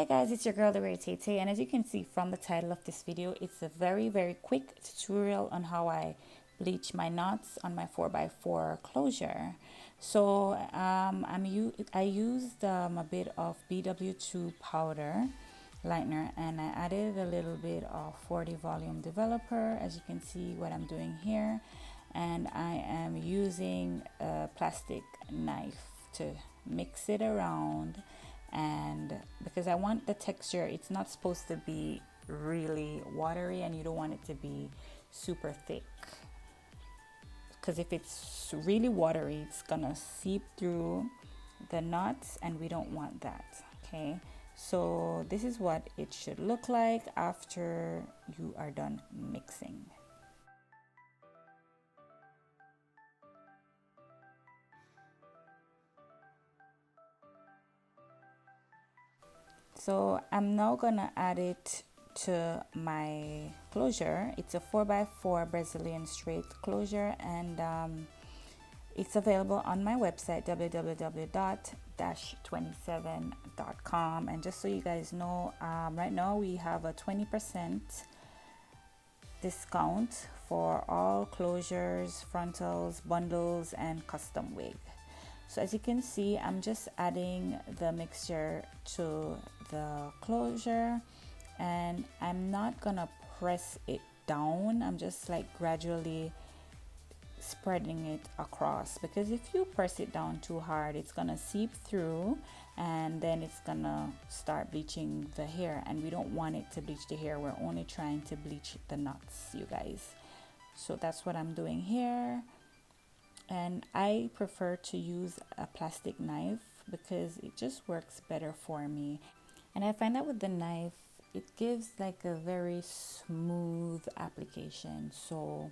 Hey guys, it's your girl the Rare Tay, and as you can see from the title of this video, it's a very quick tutorial on how I bleach my knots on my 4x4 closure. So I used a bit of BW2 Powder Lightener, and I added a little bit of 40 volume developer, as you can see what I'm doing here, and I am using a plastic knife to mix it around. And because I want the texture, it's not supposed to be really watery, and you don't want it to be super thick, because if it's really watery, it's gonna seep through the knots, and we don't want that. Okay, so this is what it should look like after you are done mixing. So I'm now gonna add it to my closure. It's a 4x4 Brazilian straight closure, and it's available on my website www.27.com. and just so you guys know, right now we have a 20% discount for all closures, frontals, bundles, and custom wig. So as you can see, I'm just adding the mixture to the closure, and I'm not gonna press it down. I'm just like gradually spreading it across, because if you press it down too hard, it's gonna seep through, and then it's gonna start bleaching the hair, and we don't want it to bleach the hair. We're only trying to bleach the knots, you guys. So that's what I'm doing here. And I prefer to use a plastic knife because it just works better for me. And I find that with the knife, it gives like a very smooth application. So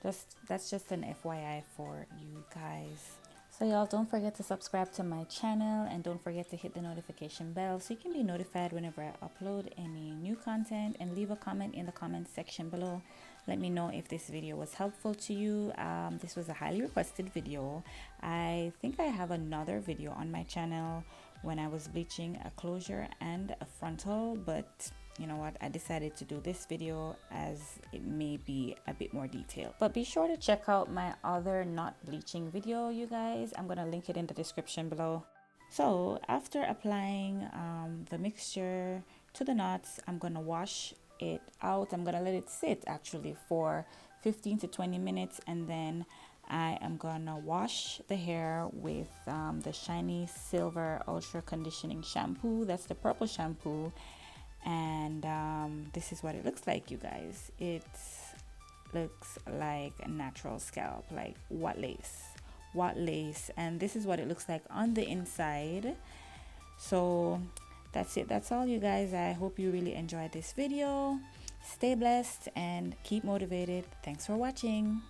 that's just an FYI for you guys. So y'all, don't forget to subscribe to my channel, and don't forget to hit the notification bell so you can be notified whenever I upload any new content, and leave a comment in the comment section below. Let me know if this video was helpful to you. This was a highly requested video. I think I have another video on my channel when I was bleaching a closure and a frontal, but you know what, I decided to do this video as it may be a bit more detailed. But be sure to check out my other knot bleaching video, you guys. I'm gonna link it in the description below. So after applying the mixture to the knots, I'm gonna wash it out. I'm gonna let it sit actually for 15 to 20 minutes, and then I am gonna wash the hair with the Shiny Silver Ultra Conditioning Shampoo. That's the purple shampoo. And this is what it looks like, you guys. It looks like a natural scalp, like what lace. And this is what it looks like on the inside. So that's it. That's all, you guys. I hope you really enjoyed this video. Stay blessed and keep motivated. Thanks for watching.